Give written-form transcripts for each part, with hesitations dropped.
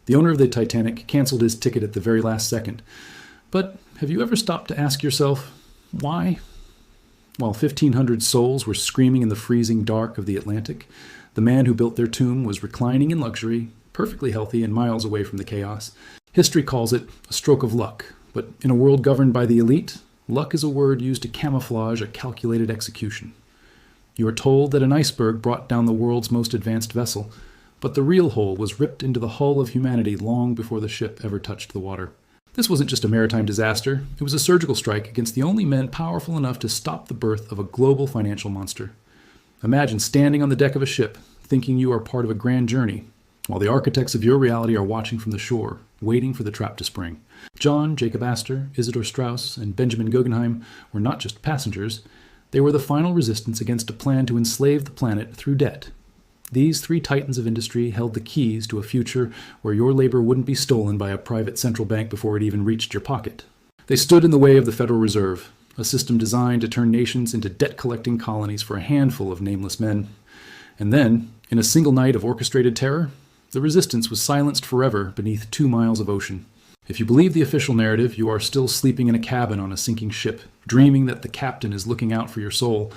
The owner of the Titanic canceled his ticket at the very last second. But have you ever stopped to ask yourself, why? While 1,500 souls were screaming in the freezing dark of the Atlantic, the man who built their tomb was reclining in luxury, perfectly healthy and miles away from the chaos. History calls it a stroke of luck, but in a world governed by the elite, luck is a word used to camouflage a calculated execution. You are told that an iceberg brought down the world's most advanced vessel, but the real hole was ripped into the hull of humanity long before the ship ever touched the water. This wasn't just a maritime disaster, it was a surgical strike against the only men powerful enough to stop the birth of a global financial monster. Imagine standing on the deck of a ship, thinking you are part of a grand journey, while the architects of your reality are watching from the shore, waiting for the trap to spring. John, Jacob Astor, Isidor Straus, and Benjamin Guggenheim were not just passengers, they were the final resistance against a plan to enslave the planet through debt. These three titans of industry held the keys to a future where your labor wouldn't be stolen by a private central bank before it even reached your pocket. They stood in the way of the Federal Reserve, a system designed to turn nations into debt-collecting colonies for a handful of nameless men. And then, in a single night of orchestrated terror, the resistance was silenced forever beneath 2 miles of ocean. If you believe the official narrative, you are still sleeping in a cabin on a sinking ship, dreaming that the captain is looking out for your soul.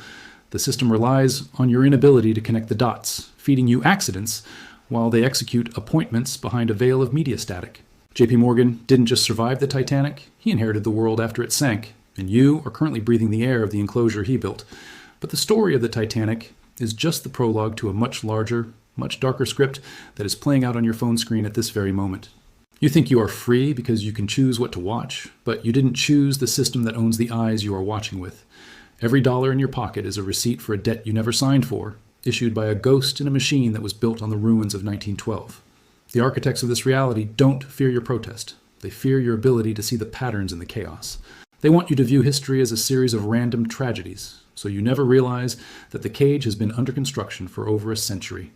The system relies on your inability to connect the dots, feeding you accidents while they execute appointments behind a veil of media static. J.P. Morgan didn't just survive the Titanic, he inherited the world after it sank, and you are currently breathing the air of the enclosure he built. But the story of the Titanic is just the prologue to a much larger, much darker script that is playing out on your phone screen at this very moment. You think you are free because you can choose what to watch, but you didn't choose the system that owns the eyes you are watching with. Every dollar in your pocket is a receipt for a debt you never signed for, issued by a ghost in a machine that was built on the ruins of 1912. The architects of this reality don't fear your protest. They fear your ability to see the patterns in the chaos. They want you to view history as a series of random tragedies, so you never realize that the cage has been under construction for over a century.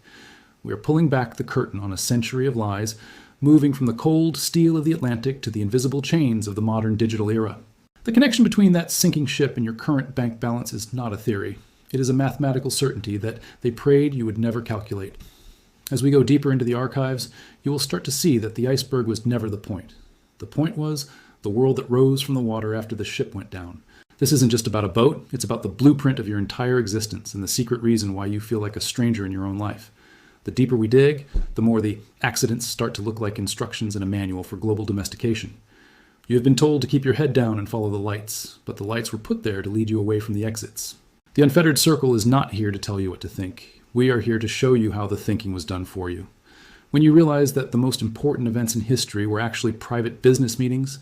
We are pulling back the curtain on a century of lies, moving from the cold steel of the Atlantic to the invisible chains of the modern digital era. The connection between that sinking ship and your current bank balance is not a theory. It is a mathematical certainty that they prayed you would never calculate. As we go deeper into the archives, you will start to see that the iceberg was never the point. The point was the world that rose from the water after the ship went down. This isn't just about a boat, it's about the blueprint of your entire existence and the secret reason why you feel like a stranger in your own life. The deeper we dig, the more the accidents start to look like instructions in a manual for global domestication. You have been told to keep your head down and follow the lights, but the lights were put there to lead you away from the exits. The Unfettered Circle is not here to tell you what to think. We are here to show you how the thinking was done for you. When you realize that the most important events in history were actually private business meetings,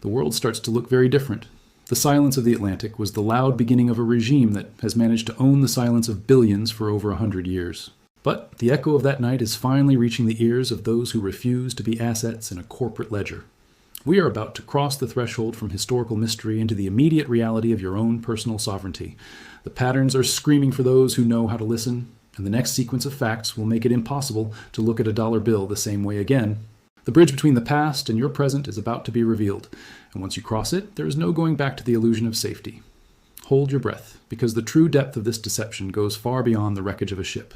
the world starts to look very different. The silence of the Atlantic was the loud beginning of a regime that has managed to own the silence of billions for over 100 years. But the echo of that night is finally reaching the ears of those who refuse to be assets in a corporate ledger. We are about to cross the threshold from historical mystery into the immediate reality of your own personal sovereignty. The patterns are screaming for those who know how to listen, and the next sequence of facts will make it impossible to look at a dollar bill the same way again. The bridge between the past and your present is about to be revealed, and once you cross it, there is no going back to the illusion of safety. Hold your breath, because the true depth of this deception goes far beyond the wreckage of a ship.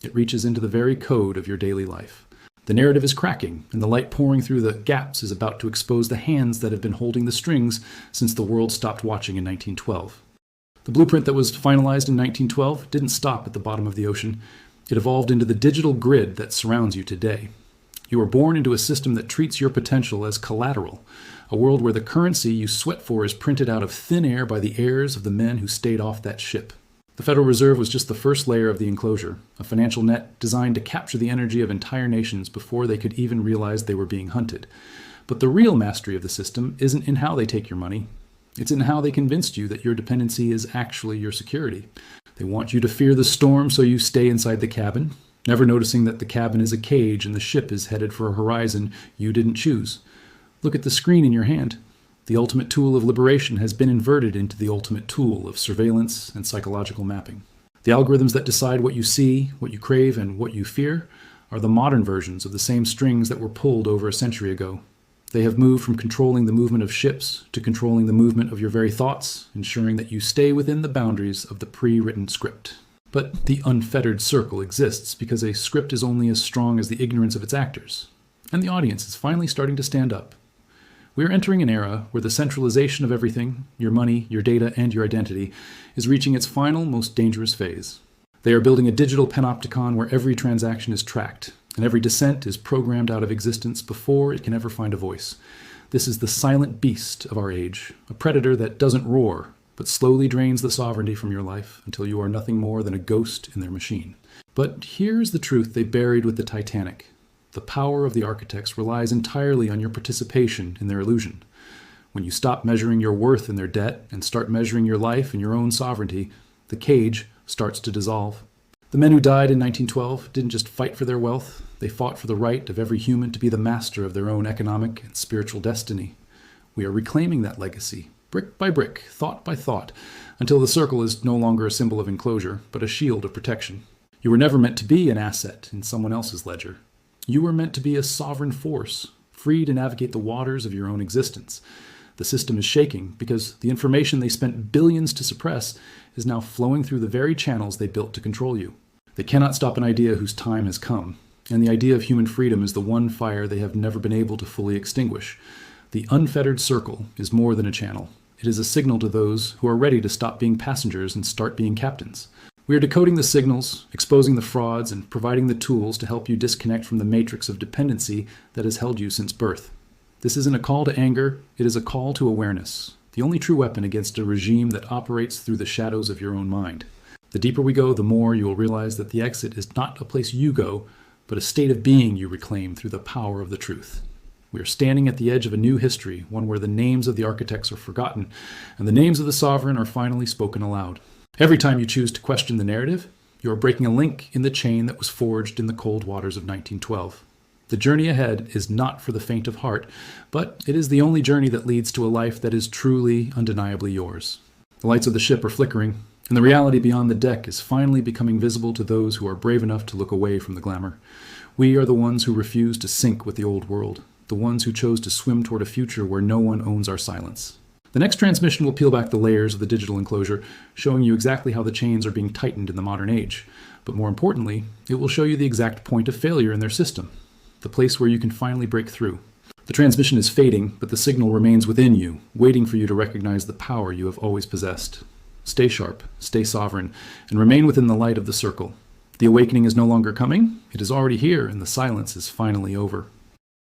It reaches into the very code of your daily life. The narrative is cracking, and the light pouring through the gaps is about to expose the hands that have been holding the strings since the world stopped watching in 1912. The blueprint that was finalized in 1912 didn't stop at the bottom of the ocean. It evolved into the digital grid that surrounds you today. You were born into a system that treats your potential as collateral, a world where the currency you sweat for is printed out of thin air by the heirs of the men who stayed off that ship. The Federal Reserve was just the first layer of the enclosure, a financial net designed to capture the energy of entire nations before they could even realize they were being hunted. But the real mastery of the system isn't in how they take your money. It's in how they convinced you that your dependency is actually your security. They want you to fear the storm so you stay inside the cabin, never noticing that the cabin is a cage and the ship is headed for a horizon you didn't choose. Look at the screen in your hand. The ultimate tool of liberation has been inverted into the ultimate tool of surveillance and psychological mapping. The algorithms that decide what you see, what you crave, and what you fear are the modern versions of the same strings that were pulled over a century ago. They have moved from controlling the movement of ships to controlling the movement of your very thoughts, ensuring that you stay within the boundaries of the pre-written script. But the unfettered circle exists because a script is only as strong as the ignorance of its actors. And the audience is finally starting to stand up. We are entering an era where the centralization of everything, your money, your data, and your identity, is reaching its final, most dangerous phase. They are building a digital panopticon where every transaction is tracked, and every dissent is programmed out of existence before it can ever find a voice. This is the silent beast of our age, a predator that doesn't roar, but slowly drains the sovereignty from your life until you are nothing more than a ghost in their machine. But here's the truth they buried with the Titanic. The power of the architects relies entirely on your participation in their illusion. When you stop measuring your worth in their debt and start measuring your life in your own sovereignty, the cage starts to dissolve. The men who died in 1912 didn't just fight for their wealth, they fought for the right of every human to be the master of their own economic and spiritual destiny. We are reclaiming that legacy, brick by brick, thought by thought, until the circle is no longer a symbol of enclosure, but a shield of protection. You were never meant to be an asset in someone else's ledger. You were meant to be a sovereign force, free to navigate the waters of your own existence. The system is shaking because the information they spent billions to suppress is now flowing through the very channels they built to control you. They cannot stop an idea whose time has come, and the idea of human freedom is the one fire they have never been able to fully extinguish. The Unfettered Circle is more than a channel. It is a signal to those who are ready to stop being passengers and start being captains. We are decoding the signals, exposing the frauds, and providing the tools to help you disconnect from the matrix of dependency that has held you since birth. This isn't a call to anger, it is a call to awareness, the only true weapon against a regime that operates through the shadows of your own mind. The deeper we go, the more you will realize that the exit is not a place you go, but a state of being you reclaim through the power of the truth. We are standing at the edge of a new history, one where the names of the architects are forgotten, and the names of the sovereign are finally spoken aloud. Every time you choose to question the narrative, you are breaking a link in the chain that was forged in the cold waters of 1912. The journey ahead is not for the faint of heart, but it is the only journey that leads to a life that is truly, undeniably yours. The lights of the ship are flickering, and the reality beyond the deck is finally becoming visible to those who are brave enough to look away from the glamour. We are the ones who refuse to sink with the old world, the ones who chose to swim toward a future where no one owns our silence. The next transmission will peel back the layers of the digital enclosure, showing you exactly how the chains are being tightened in the modern age. But more importantly, it will show you the exact point of failure in their system, the place where you can finally break through. The transmission is fading, but the signal remains within you, waiting for you to recognize the power you have always possessed. Stay sharp, stay sovereign, and remain within the light of the circle. The awakening is no longer coming, it is already here, and the silence is finally over.